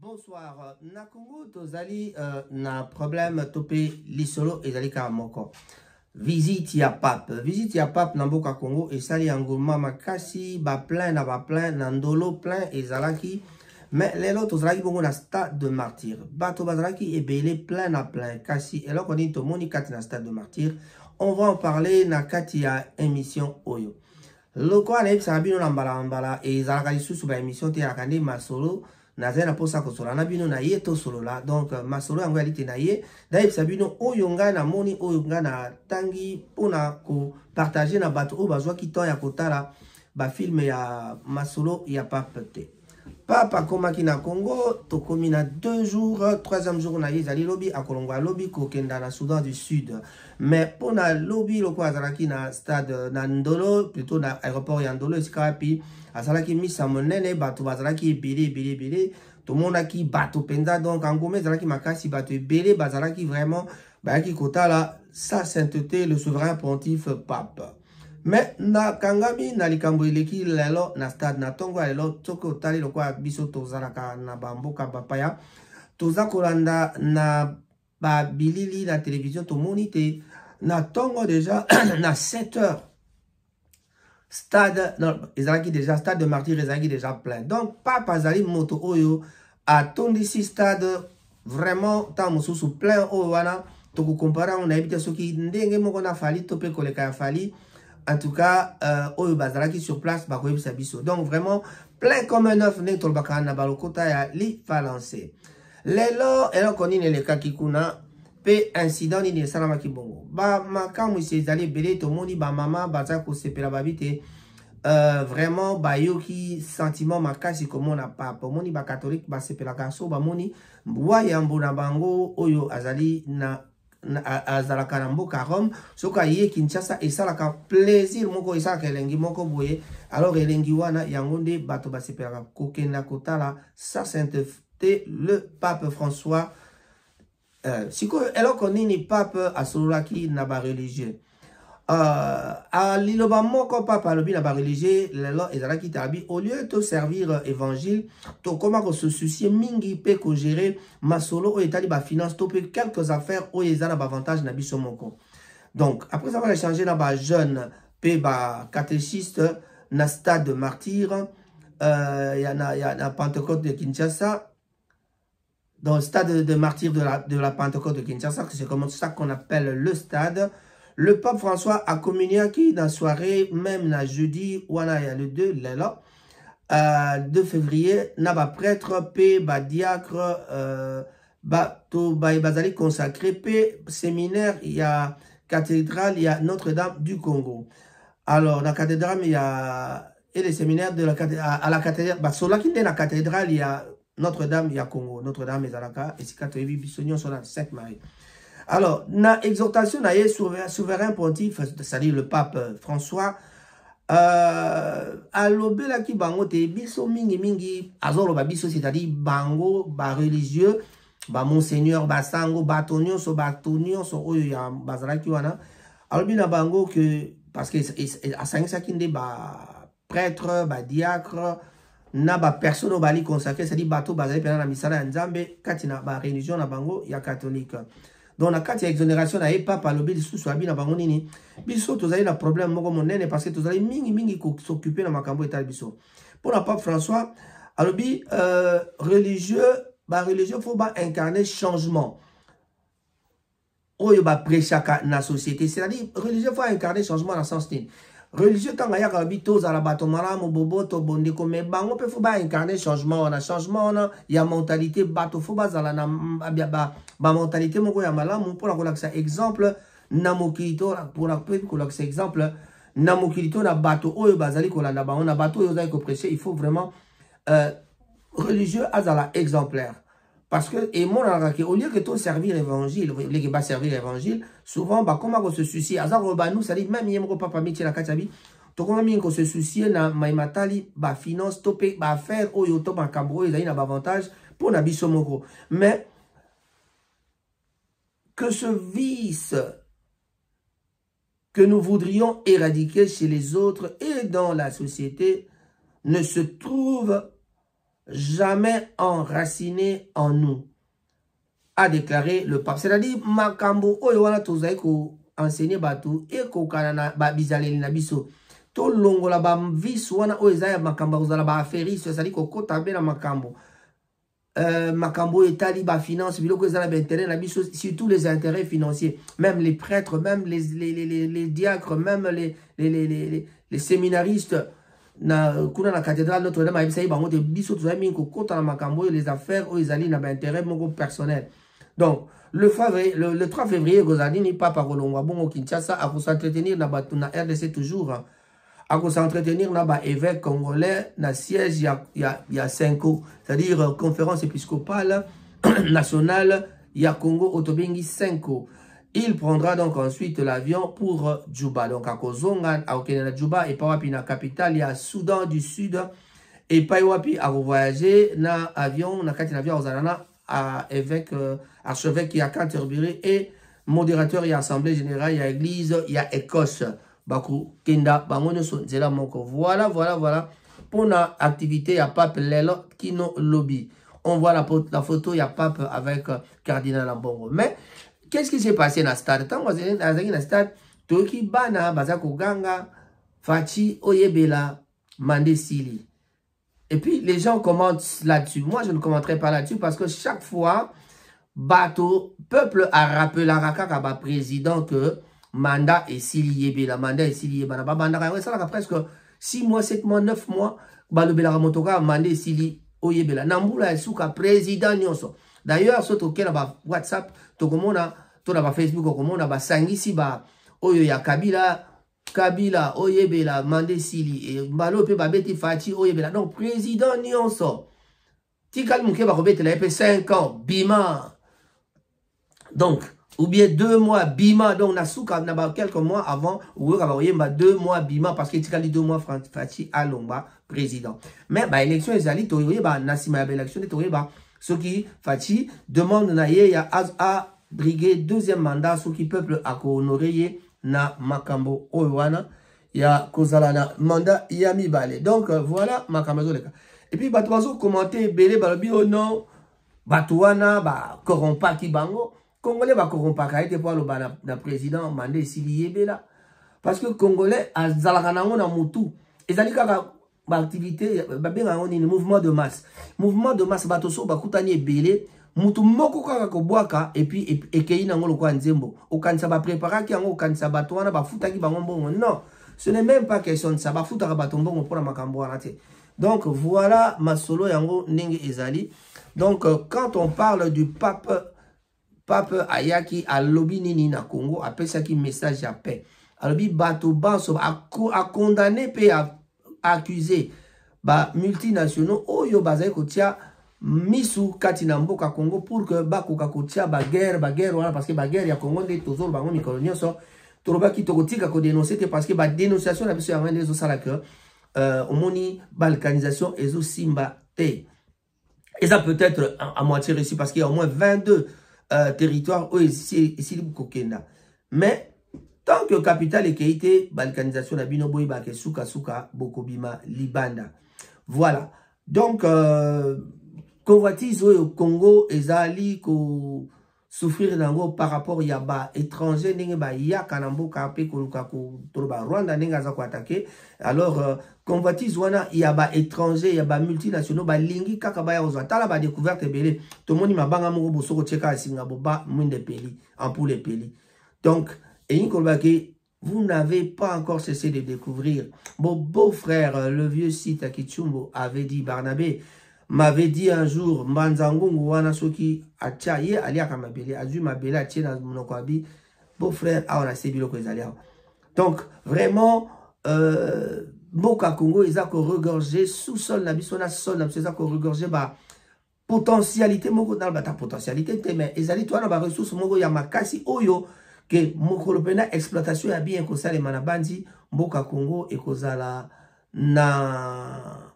Bonsoir. Na Congo, tozali na problème topé lisolo ezali ka moko. Visite ya pape. Visite ya pape na mboka Congo esali angoma makasi ba plein na ndolo plein ezalaki. Mais lelo tozalaki bongo na stade de martyr. Bato bazalaki ebele plein na plein kasi eloko ni tomoni kati na stade de martyr. On va en parler na kati ya émission oyo. Loko na ebisa bino na mbala ezalaka lisusu ba émission te ya kande masolo. Nazena posa kosola na bino na ye to solo la donc masolo yango yalite na ye da yebisa bino oyo nga na moni oyo nga na tangi pona ko partager na bato o bazwa ki temps ya kotala ba film ya masolo ya pape te. Papa komaki na Congo tokomi na 2 jours 3e jour na ye zali lobi akolongwa lobi kokenda na Soudan du Sud mais pona lobi loko azalaki na stade na Ndolo plutôt na aéroport ya Ndolo esika pi azalaki misa monene bato bazalaki ebele tomonaki bato penza donc angome azalaki makasi bato ebele bazalaki vraiment bayaki kotala sa sainteté le souverain pontife pape. Mais na kangami na likambo eleki lelo na stade na tongo lelo toko otali lokwa biso tozalaka na bamboka bapaya toza kolanda na ba bilili na télévision tomoni te na tongo déjà na 7 heures stade non ezalaki déjà stade de martyr ezalaki déjà plein donc papa azali moto oyo atondisi stade vraiment ta mosusu plein oyo wana toko comparer on a habité soki ndenge moko na fali to pe koleka ya fali. En tout cas, oyo bazalaki sur place, bakoyebi sabiso. Donc vraiment, plein comme un œuf, ne tolbaka na balokota ya li falancé. Lelo, eloko nini elekaki kuna, pe incident nini esalamaki bongo. Ba makamu ezali ebele tomoni ba mama baza kosepela babite. Vraiment, ba yoki sentiment makasi komona papa. Moni ba catholique basepelaka so ba moni wayambo na bango oyo azali na azalaka na mboka Rome soka ye Kinshasa esalaka plaisir moko esalaka elengi moko boye alors elengi wana yango nde bato basepelaka kokenda kotala sa sainteté le pape François sikoyo eloko nini pape asololaki na ba religieux liloba moko papa alobi na ba religieux lelo ezalaki tabi au lieu de servir évangile to koma ko se soucier mingi pe ko gérer masolo o etali ba finance to pe quelques affaires o ezana ba avantage na biso moko. Donc après avoir échangé na ba jeune pe ba catéchiste na stade de martyr ya na Pentecôte de Kinshasa dans le stade de martyr de la Pentecôte de Kinshasa, c'est comme ça qu'on appelle le stade. Le pape François a communié qui dans la soirée, même na jeudi, ou le 2, 2 février, n'a pas prêtre, pe, ba diacre, to bazali consacré, pe, séminaire, il y a cathédrale, il y a Notre-Dame du Congo. Alors, dans la cathédrale, il y a, et les séminaires de la cathédrale, à la cathédrale, cela qui est dans la cathédrale, il y a Notre-Dame, il y a Congo. Notre-Dame, il y a la et si Katoevi, Bissonion, sont là, Sainte-Marie. Alors, na exhortation na ye souverain pontife, c'est-à-dire le pape François, alobe la ki bango te biso mingi azolo ba biso c'est-à-dire bango ba religieux ba monseigneur ba sango batonio so oyo ya bazalaki wana alobi na bango que parce que asangisa kinde ba prêtre ba diacre na ba personne bali consacré c'est-à-dire bato bazali pena na misala ya Nzambe kati na ba religion na bango ya catholique. Donc na kati ya exonération na ye papa alobi lisusu abi na bango nini biso tozali na problème moko monene parce que tozali mingi ko s'occuper na makambo etali biso. Pour la pape François alobi religieux faut ba incarner changement oyo ba prêchaka na société, c'est-à-dire religieux faut incarner changement dans sens nini religieux tanga ya kabi toza la bato malamu boboto bondeko me bango pe faut ba incarner changement na ya mentalité bato faut bazala na ba mentalité moko ya malamu pour la kolakisa exemple na mokilito pour la pe kolakisa exemple na mokilito na bato oyo bazali kolanda bango na bato oyo zali ko prêcher il faut vraiment religieux azala exemplaire. Parce que, et mon au lieu que tout servir l'évangile, les qui va servir l'évangile, souvent, bah, comment on se soucie, azar, bah, nous, ça dit, même, il y a mon papa, métier, la kachabi, to comment on se soucie, na, maimatali, bah, finance, topé, bah, faire, oh, yo, top, en cambro, ils ont un avantage pour nabiso moko. Mais, que ce vice que nous voudrions éradiquer chez les autres et dans la société ne se trouve jamais enraciné en nous, a déclaré le pape. C'est-à-dire, makambo oyo wana tozai ko enseigner batu et ko kanana ba bizaleli na biso. To longola ba visu wana oyo ezaya makambo kozala ba affairiste, c'est-à-dire ko kota be na makambo. Makambo etali ba finance biloko ezala ba intérêt na biso, surtout les intérêts financiers. Même les prêtres, même les diacres, même les séminaristes na kuna na cathédrale Notre-Dame a essayé bango de biso tozali mingi ko kota na makambo les affaires oyo ezali na ba intérêt moko personnel. Donc, le 3 février, Gozadini, Papa Rolongwa Bongo Kinshasa, a s'entretenir na RDC toujours, a s'entretenir na évêque congolais, na siège, il y a 5 ans, c'est-à-dire conférence épiscopale nationale, il y a Congo Otobengi 5 ans. Il prendra donc ensuite l'avion pour Djouba. Donc, à Kozonga, à Okena Djouba, et Pawapi, na capitale, il y a Soudan du Sud, et Pawapi, à voyager, na avion, na Katina avion, Ozanana, à évêque, archevêque qui a Canterbury et modérateur, il y a assemblée générale, il y a église, il y a Écosse. Baku, Kenda, Bangono, Zela Moko. Voilà. Pour la activité, il y a Pape Lelo qui nous lobby. On voit la photo, il y a Pape avec Cardinal Ambongo. Mais, qu'est-ce qui s'est passé dans le stade? Tant que vous êtes dans le stade, Toki Bana, Bazako Ganga, Fachi, Oyebela, Mande Sili. Et puis, les gens commentent là-dessus. Moi, je ne commenterai pas là-dessus parce que chaque fois, bateau, peuple a rappelé la Rakaka, président, que mandat est silié, la mandat est silié. Ça a presque 6 mois, 7 mois, 9 mois, le Bela Ramotoka, mandat est silié. Oyebela. Nambula Souka, président Nyonso. D'ailleurs, ce token a WhatsApp, Tokomona, Tona Facebook, Tokomona, Sangisi, Oyo ya Kabila, Oyebela, Mandé Sili, et Mbalo pe babeti Fati, Oyebela. Donc, président Nyonso. Tikal Mouké va remettre la 5 ans, Bima. Donc, ou bien 2 mois, Bima. Donc, Nasuka, n'a quelques mois avant, ou 2 mois, Bima, parce que Tikal 2 mois, Fati, Alomba, président. Mais, élection, les alliés, Toyoyeba, Nassima, élection, Toyoyeba, ce qui, Fati, demande Naye, à briguer 2e mandat, ce qui peuple a honoré, na makambo owana ya kozala na mandat yami balé. Donc voilà makambo leka. Et puis batwazo commenter belé balobi oh non batwana ba corrompa ki bango congolais ba corrompa ka été pour le na président mandé sili yebela parce que congolais azalaka nango na mutu ezali kaka ba activité ba benga ngoni mouvement de masse batoso bakutani belé mutu moko kaka kobwaka et puis ekei nango lokwa nzembo okanisa ba préparaki yango okanisa bato wana bafutaki bango mbongo. Non, ce n'est même pas question de ça, bafutaka bato mbongo pour la makambo wana te. Donc voilà masolo yango ndenge ezali. Donc quand on parle du pape Ayaki à lobi nini na Congo, apesaki message ya paix. Alobi bato banso a condamné pe a accusé ba multinationaux oyo bazai kotia misu kati na mboka Congo pour que bakoka kotia baguerre wana parce que baguerre ya Congo nde tozolo bango mikolo nyonso torobaki tokotika ko dénoncer te parce que ba dénonciation na biso ya ngende zo sala que omoni balkanisation ezo simba te. Et ça peut être à moitié réussi parce qu'il y a au moins 22 territoires où ici kokenda. Mais tant que capital est été balkanisation na bino boy ba ke suka bokobima libanda. Voilà. Donc convoitise au Congo ezali ko souffrir nango par rapport ya ba étranger ndenge ba ya kanambo kape koluka ko toroba Rwanda ndenge za ko attaquer. Alors convoitise wana ya ba étranger ya ba multinationaux ba lingi kaka ba ya ozwa tala ba découverte belé to moni mabanga moko bosoko cheka singa boba mwinde peli en pour les peli. Donc et kolbaki vous n'avez pas encore cessé de découvrir. Mon beau-frère, le vieux site à Kichumbo, avait dit, Barnabé, m'avait dit un jour, Manzangungu wana soki atia ye alia kamabele, azu mabele atia na monokwabi, beau-frère, on a sébi loko ezalia. Donc, vraiment, Boka Congo, ils ont regorgé sous-sol, na bisona sol, na bisona regorgé, ba, potentialité, moko dans ta potentialité, mais ezali toi na ba ressources, moko ya makasi, oyo, que mokolopena exploitation ya bien ko sale manabandi mboka Congo et kozala na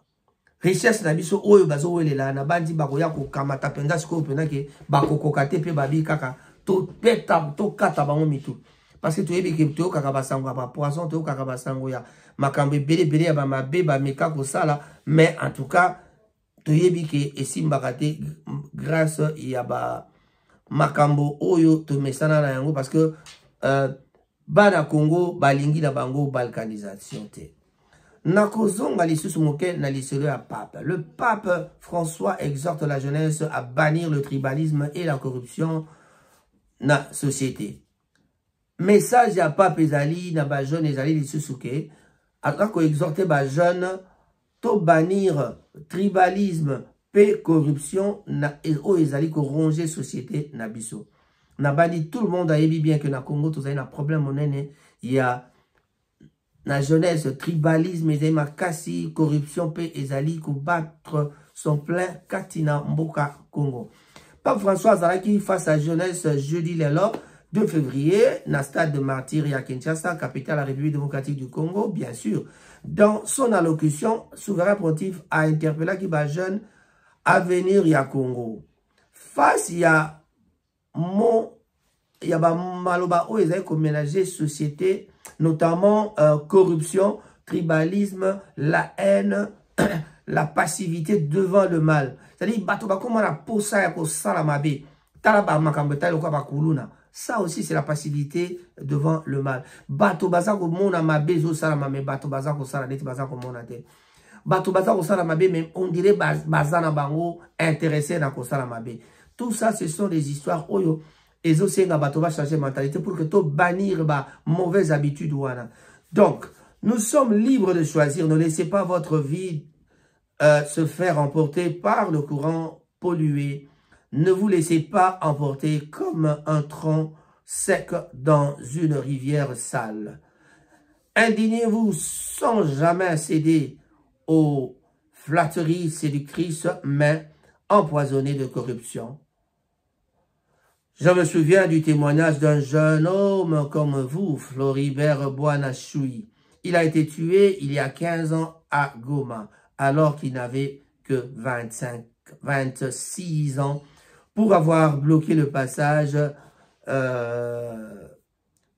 richesse na biso oyo bazo welela na bandi bakoya ko kamata penza siko pena ke bakokoka te pe babi kaka to peta to kata bango mitu parce que to yebi ke to kaka basango ba poisson to kaka basango ya makambe belé ya ba mabe ba meka ko sala mais en tout cas toyebi ke esimbaka te grâce ya ba makambo oyo tomesana na yango parce que bana Congo balingi na bango balkanisation te. Nakozonga lisusu moke na lisolo ya pape. Le pape François exhorte la jeunesse à bannir le tribalisme et la corruption na société. Message ya pape ezali na ba jeune ezali lisusu ke ako exhorter ba jeune to bannir tribalisme pe corruption na o ezali ko ronger société na biso. Na bani tout le monde a yebi bien que na Congo tous a un problème monene, il y a la jeunesse tribalisme ezali makasi corruption pe ezali ko battre son plein katina mboka Congo. Pape François azalaki face à jeunesse jeudi lelo 2 février, na stade de martyr à Kinshasa, capitale de la République démocratique du Congo, bien sûr. Dans son allocution, souverain pontife a interpellé qui va jeune à venir à Congo. Face à mon, il y a maloba où ils ont ménagé société, notamment corruption, tribalisme, la haine, la passivité devant le mal. C'est-à-dire, comment la posa ya ko salamabe, talaba makambeta lo kwa bakuluna. Ça aussi, c'est la passivité devant le mal. Bato bazako mona mabe zo salama me bato bazako sala neti bazako mona te. Bato bazako sala mabe mais on dirait bazana bango intéressé na ko sala mabe. Tout ça, ce sont des histoires oyo. Et aussi, bato va changer mentalité pour que to bannir ba mauvaise habitude wana. Donc, nous sommes libres de choisir. Ne laissez pas votre vie se faire emporter par le courant pollué. Ne vous laissez pas emporter comme un tronc sec dans une rivière sale. Indignez-vous sans jamais céder aux flatteries séductrices, mais empoisonnées de corruption. Je me souviens du témoignage d'un jeune homme comme vous, Floribert Boanachui. Il a été tué il y a 15 ans à Goma, alors qu'il n'avait que 26 ans, pour avoir bloqué le passage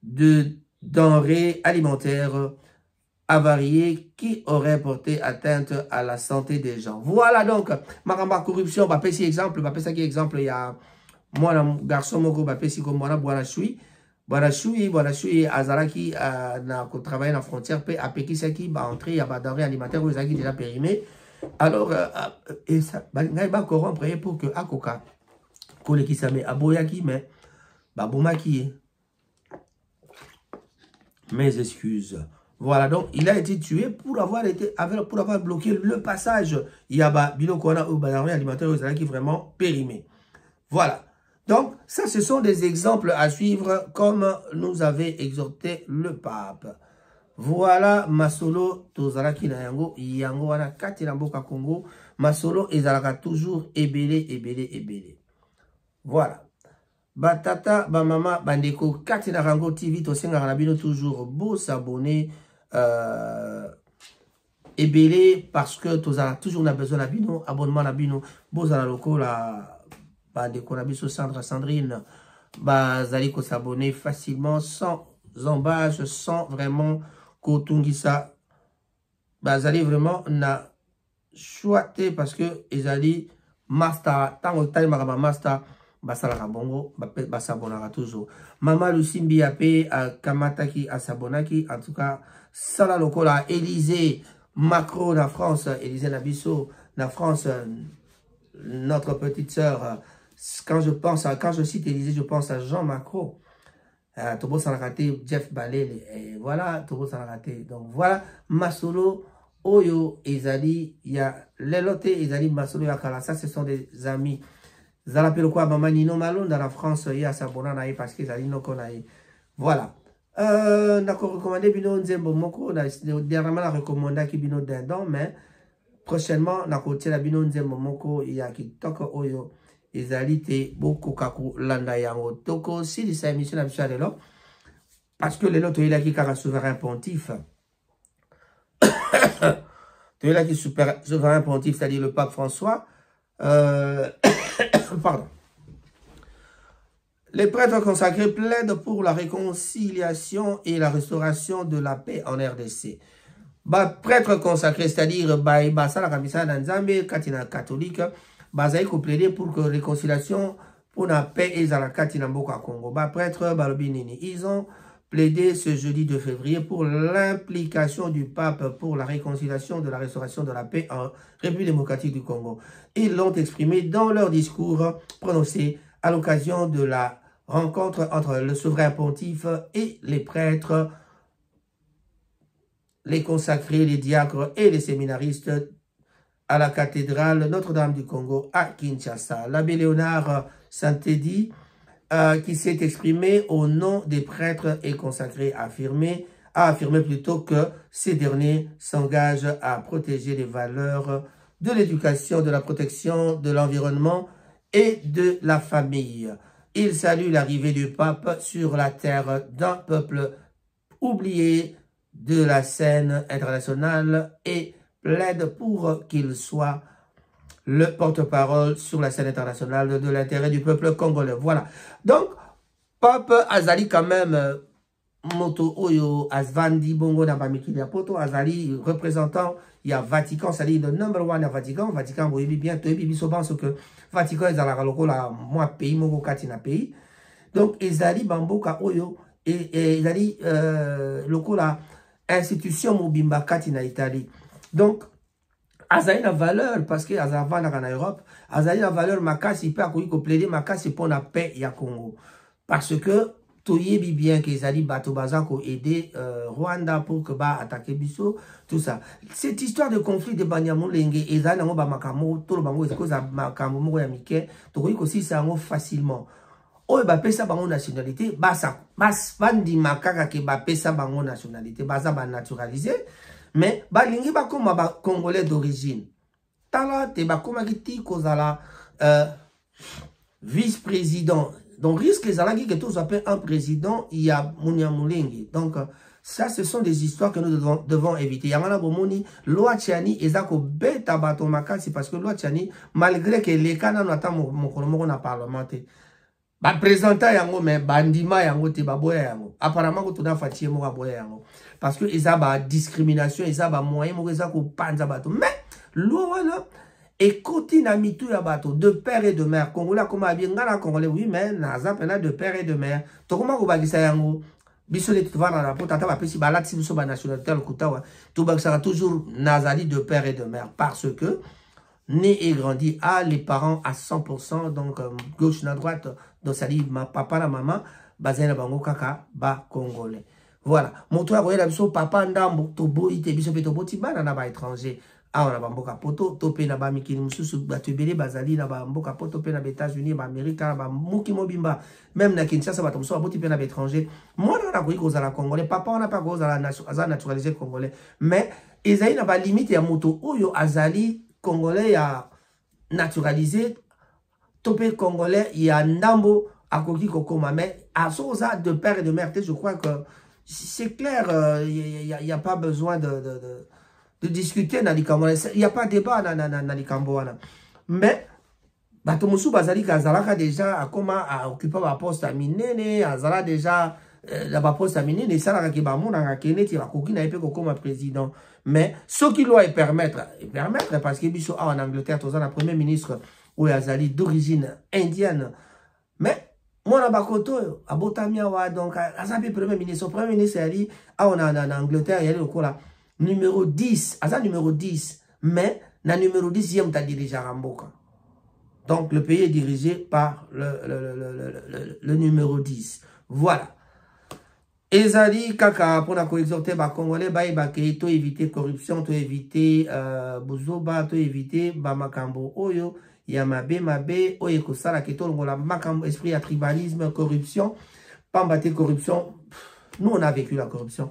de denrées alimentaires avariées qui auraient porté atteinte à la santé des gens. Voilà donc, Maramba corruption, bah petit exemple, bah petit exemple, il y a moi un garçon moko bah petit comme moi Boanachui azaraki na ko travailler na frontière pe apekisaki ba entrer ya ba denrées alimentaires aux aki déjà périmé. Alors et ça ba ngai ba corrompre pour que akoka kole ki same aboyaki mais ba bomaki. Mes excuses. Voilà, donc il a été tué pour avoir bloqué le passage. Il y a ba bino kona ou ba denrées alimentaires aux aki vraiment périmé. Voilà. Donc, ça, ce sont des exemples à suivre comme nous avait exhorté le pape. Voilà, Masolo, Tozalaki na yango, yango wana kati na mboka Congo, Masolo ezalaka toujours ebele. Voilà. Batata, mama, bandeko, kati na rango TV, tosenga na bino toujours beau s'abonner, ebele, parce que tozala toujours na besoin na bino, abonnement na bino, beau zala loko la... de Konabiso Sandrine, zali ko s'abonner facilement, sans embâche, sans vraiment kotungisa. Zali vraiment na chouette parce que ezali master, tango tali maraba master, basala bongo, s'abonnera toujours. Mama Lusimbi ape kamataki asabonaki, en tout cas, sala lokola Élysée Macron na France, Élysée Nabiso na France, notre petite sœur. Quand je cite Élysée, je pense à Jean Macron. Tobo Sanarate, Jeff Balele. Et voilà, Tobo Sanarate. Donc voilà, Masolo, Oyo, Ezali, il y a Lelote, Ezali, Masolo, Yakala. Ça, ce sont des amis. Zalapelo quoi, Maman Nino Malone, dans la France, il y a Sabona, parce que Ezali, non, qu'on a. Voilà. D'accord, recommandé Bino Nzembo Moko, dernièrement, la recommandé qui Bino Dindon, mais prochainement, na côté la Bino Nzembo Moko, il y a qui toque Oyo. Ezalite beaucoup kaku landa yango toko si sa émission na biso lelo parce que lelo to ilaki kaka souverain pontife to ilaki souverain pontife c'est-à-dire le pape François pardon. Les prêtres consacrés plaident pour la réconciliation et la restauration de la paix en RDC. prêtre consacré, c'est-à-dire ça la kamisa na nzambe katina catholique, bazai ko plaider pour que réconciliation pour la paix et la katina mboka Congo. Prêtre balobinini, ils ont plaidé ce jeudi 2 février pour l'implication du pape pour la réconciliation de la restauration de la paix en République démocratique du Congo. Ils l'ont exprimé dans leur discours prononcé à l'occasion de la rencontre entre le souverain pontife et les prêtres, les consacrés, les diacres et les séminaristes à la cathédrale Notre-Dame du Congo à Kinshasa. L'abbé Léonard Saint-Édie, qui s'est exprimé au nom des prêtres et consacrés, a affirmé plutôt que ces derniers s'engagent à protéger les valeurs de l'éducation, de la protection de l'environnement et de la famille. Il salue l'arrivée du pape sur la terre d'un peuple oublié de la scène internationale et plaide pour qu'il soit le porte-parole sur la scène internationale de l'intérêt du peuple congolais. Voilà. Donc, pape Azali quand même, moto oyo Azvandi Bongo Nabamikili Poto, Azali représentant, il y a Vatican, c'est-à-dire le number one à Vatican. Vatican, vous voyez bien, tout parce que Vatican est dans la lokola, moi, pays, mon katina pays. Donc, Azali Bamboka oyo, et Azali, lokola, institution Mobimba Katina Italie. Donc, Azali la valeur, parce que Azali en Europe, Azali la valeur, Makasi peut accueillir plaider Makasi pour la paix et à Congo. Parce que, Toyebi bien que Azali Bato Bazako aider Rwanda pour que ba attaquer Bisso, tout ça. Cette histoire de conflit de Banyamulenge, Azali nango ba makamo, tout le bango, est-ce makamo moko ya mike, tokoyi aussi ça facilement. Oye ba pesa bango nationalité, basa, bandi makaka ke ba pesa bango nationalité, basa ba naturalisé. Mais balingi bakoma ba congolais d'origine. Tala te bakoma kiti kozala vice-président. Donc risque ezalaki que tous appellent un président, il y a Munyamulenge. Donc ça ce sont des histoires que nous devons éviter. Yamana bomoni loi Tchani ezako beta bato makasi parce que loi Tchani malgré que les canons n'attend mon colombo na parlementé. Ba présentant yango mais bandima yango te baboya yango. Apparemment ko tuna fatie mo baboya yango. Parce que ils ont une discrimination, ils ont un moyen, ils ont un bateau. Mais, l'ouana, et côté na mitou ya bateau, de père et de mère, Congolais, comme a bien gana Congolais, oui, mais, naza pena de père et de mère. Tokoma ko bagisa yango, biso le tuva na rapport, tata ba pesi balat si biso ba nationalité le kutawa, tout bagisa toujours nazali de père et de mère. Parce que, né et grandi à les parents à 100%, donc gauche na droite, donc ça dit ma papa la maman, bazena bango kaka, ba Congolais. Voilà. Mon toit, papa ndambo, tobo, ite, biso, tobo, tibana, na ba étranger. Ah, on a bamboka poto, topé na ba mikini mususu, batubele, bazali, na ba mboka poto, topé na ba États-Unis, ba Amérique, na ba muki mobimba. Même na Kinshasa, ba tomso, aboti pe na ba étranger. Moi, on a cause à la Congolais. Papa, on n'a pas cause à la naturalisé Congolais. Mais, ils na ba limite ya moto, oyo, azali, Congolais, ya naturalisé, topé Congolais, ya ndambo, à Koki Kokoma. Mais, à Soza, de père et de mère, je crois que c'est clair, il n'y a pas besoin de discuter dans les Cambodges. Il n'y a pas de débat dans les Cambodges. Mais, Batomusu Bazali Kazalaka déjà a occupé un poste à Minene, Azala déjà la poste à Minene, ça la qui bamou dans la Kennedy, la coquine a été comme président. Mais ce qui doit permettre parce que Bisso en Angleterre, tout ça, la première ministre ou Azali d'origine indienne. Mais moi, na bakoto, à Botamiawa, donc, à Zabi, premier ministre, son premier ministre, il dit, on a en Angleterre, il y a le numéro 10, à ça, numéro 10, mais, na numéro 10, il y a dirigé à Ramboka. Donc, le pays est dirigé par le numéro 10. Voilà. Ezali, kaka, pour la exhorter, ba Congolais, ba to éviter corruption, to éviter, Bouzoba, to éviter, ba Makambo, Oyo, Yamabe, Oyeko Sala, Keto, la Makambo, esprit à tribalisme, corruption, Pambate, corruption. Nous, on a vécu la corruption.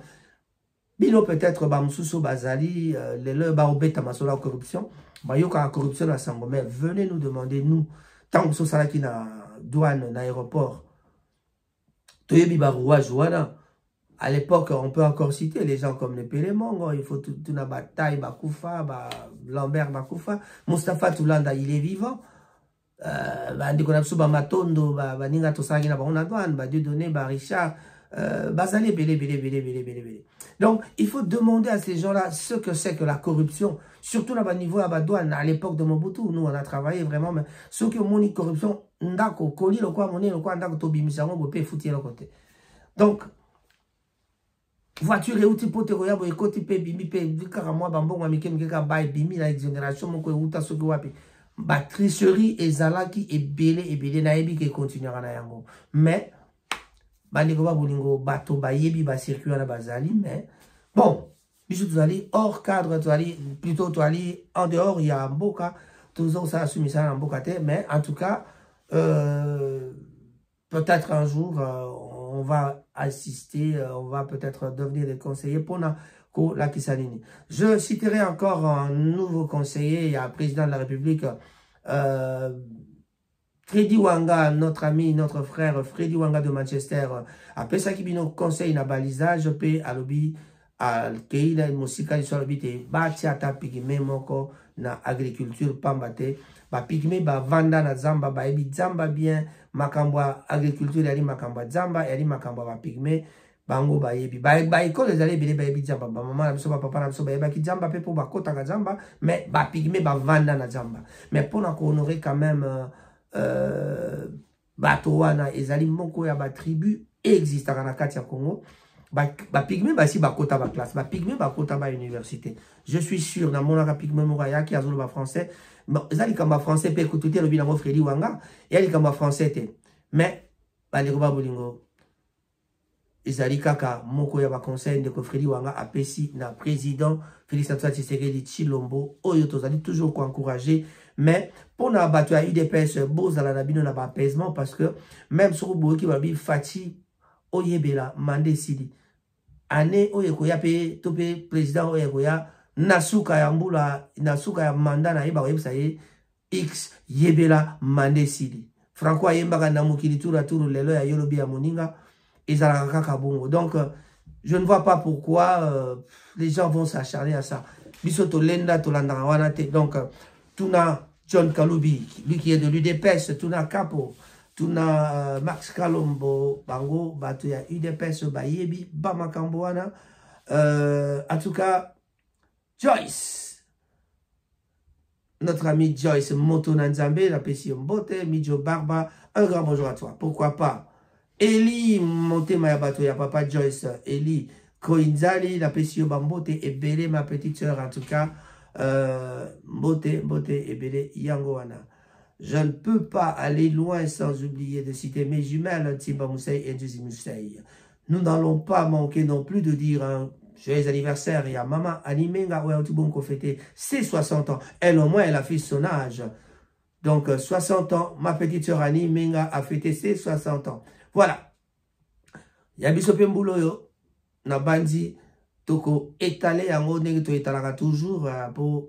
Bilo peut-être, Bamsuso, Bazali, le Baobeta, Masola, corruption. Bayoka, la corruption, la Sango. Mais venez nous demander, nous, tant que ce soit qui na douane, na aéroport, Toyebi Baroua, Jouana. À l'époque, on peut encore citer les gens comme les Pélémongo, il faut tout la bataille, Bakoufa, Lambert Bakoufa, Mustapha Toulanda, il est vivant. Matondo, Ninga Tosagi, Dieudonné, Richard, Bazali, belé. Donc, il faut demander à ces gens-là ce que c'est que la corruption, surtout là-bas niveau à douane, à l'époque de Mobutu, nous on a travaillé vraiment, mais ceux qui ont monnaie corruption, ndako, koli, le quoi, monnaie, le quoi, ndako, tobi, misango, bopé, fouti, le côté. Donc, voiture, et outil, pote, royabo, et côté, pe, bimi, pe, vikara, moi, bambon, amike, mika, baye, bimi, la exonération, mon quoi, outa, soki, wapi. Ba tricherie, et zalaki, et belé, naebi, qui continuera na yango. Mais, bandeko ba bolingo bato ba yebi ba circuit na bazali, mais bon, biso tozali hors cadre, tozali plutôt tozali en dehors, il y a mboka, toujours ça assumé ça en mboka te, mais en tout cas peut-être un jour on va assister, on va peut-être devenir des conseillers pour la Kisalini. Je citerai encore un nouveau conseiller, il y a un président de la République, Freddy Wanga, notre ami, notre frère Freddy Wanga de Manchester, après ça qui bino conseil na balisage, pe alobi al keila musika li so te bati ata pigme moko na agriculture pambate, ba pigme ba vanda na zamba ba ebi zamba bien, makambwa agriculture yali makambwa zamba, yali makambwa ba pigme bango ba yebi ba école les allez bele ba yebi zamba, ba maman na biso ba papa na biso ba yeba ki zamba pe pour ba kota ka zamba, mais ba pigme ba vanda na zamba. Mais pour na honorer quand même bato wana ezali moko ya ba tribu existaka na kati ya Congo, ba pigme ba si ba kota ba classe, ba pigme ba kota ba université. Je suis sûr na mona ka pigme mokaya ki azolo ba français, ezali kamba français pe kututi lobi na mo Freddy Wanga, ezali kamba français te. Mais ba leko ba bolingo ezali kaka moko ya ba conseil de Freddy Wanga apesi na président Félix Antoine Tshisekedi Tshilombo oyo tozali toujours ko encourager. Mais pour nous abattre à UDPS, beaux à la nabino n'a pas apaisement parce que même sur le qui va bien fati oyebela mandé sidi année oyekoya pe topé président oyekoya nasuka ya mbula nasuka ya mandat na yeba oyebisa ye x yebela mandé sidi Franco ayembaka na mokili tour à tour lelo ya yolobi ya moninga ezala kaka bongo. Donc je ne vois pas pourquoi les gens vont s'acharner à ça. Biso to lenda to landanga wana te. Donc tuna John Kaloubi, lui qui est de l'UDPS, Tuna Capo, Tuna Max Kalombo, Bango, Batuya UDPS, Bayebi, Bamakamboana. En tout cas, Joyce, notre ami Joyce Moto Nanzambe, la Pession Bote, Midjo Barba, un grand bonjour à toi. Pourquoi pas? Eli Monte Mayabatoya, papa Joyce, Eli Koinzali, la Pession Bambote, et Bélé, ma petite sœur, en tout cas. Bote et Bélé Yangoana. Je ne peux pas aller loin sans oublier de citer mes jumelles Timba Mousseï et Djuzi Mousseï. Nous n'allons pas manquer non plus de dire un joyeux anniversaire. Il y a maman Animenga Ouaoutouboum fêté ses 60 ans. Elle au moins elle a fait son âge. Donc 60 ans, ma petite sœur Animenga a fêté ses 60 ans. Voilà. Yabisope Mbouloyo, Nabandi. Toko étalé yango ndenge to étalaka toujours pour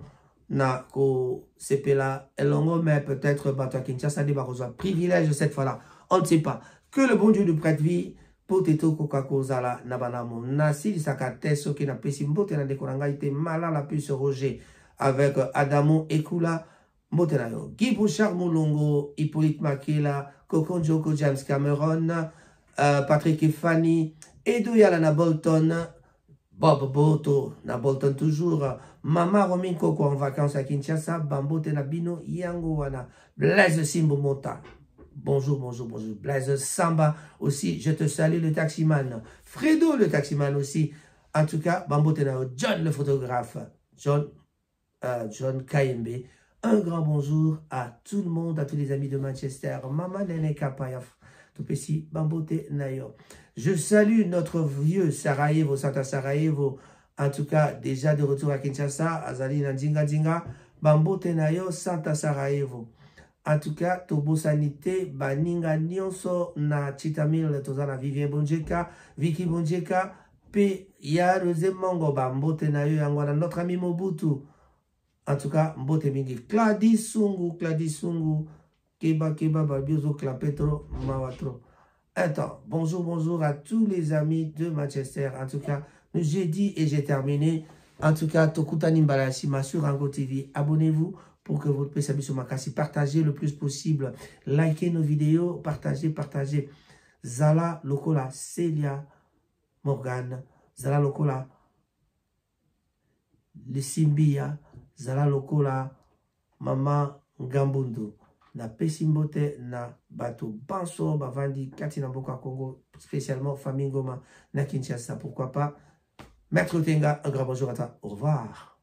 na ko sepela elongo, mais peut-être bato Kinshasa de bakozwa privilège cette fois-là. On ne sait pas. Que le bon Dieu nous prête vie pour teto koka kozala na banamo. Nasi lisaka teso ki na pesi mbote na dekoranga ite mala la puce Roger avec Adamo Ekula mbote na yo. Guy Bouchard Moulongo, Hippolyte Makela, Kokon Joko, James Cameron, Patrick et Fanny, Edo Yalana Bolton, Bob Boto, na Bolton toujours. Mama Romin Koko en vacances à Kinshasa. Bambote na Bino, Yango Wana. Blaise Simbo Mota. Bonjour, bonjour, bonjour. Blaise Samba aussi. Je te salue le taximan. Fredo le taximan aussi. En tout cas, Bambote na John le photographe. John KMB. Un grand bonjour à tout le monde, à tous les amis de Manchester. Mama Nene Kapayaf. Tupesi Bambote Nayo. Je salue notre vieux Sarajevo, Santa Sarajevo. En tout cas, déjà de retour à Kinshasa, Azali Nandinga Dinga, Bambote Nayo, Santa Sarajevo. En tout cas, Tobo Sanité, Baninga Nyonso, na Chitamil, Tozana Vivien Bonjeka, Vicky Bonjeka, P. Yaruze Mongo, Bambote Nayo, Yangwana, notre ami Mobutu. En tout cas, Mbote Mingi, Cladi Sungu, Keba, Babiozo, Klapetro, Mawatro. Attends, bonjour à tous les amis de Manchester. En tout cas, j'ai dit et j'ai terminé. En tout cas, Tokutani Mbalashima sur Rango TV. Abonnez-vous pour que votre PC sur Makasi. Partagez le plus possible. Likez nos vidéos, partagez. Zala lokola Celia Morgan, Zala lokola Lesimbia, Zala lokola Mama Ngambundu. Na pesimbote na bato banso bavandi kati na mboka Congo, spécialement famille Ngoma na Kinshasa, pourquoi pas. Maître Tenga, un grand bonjour à toi. Au revoir.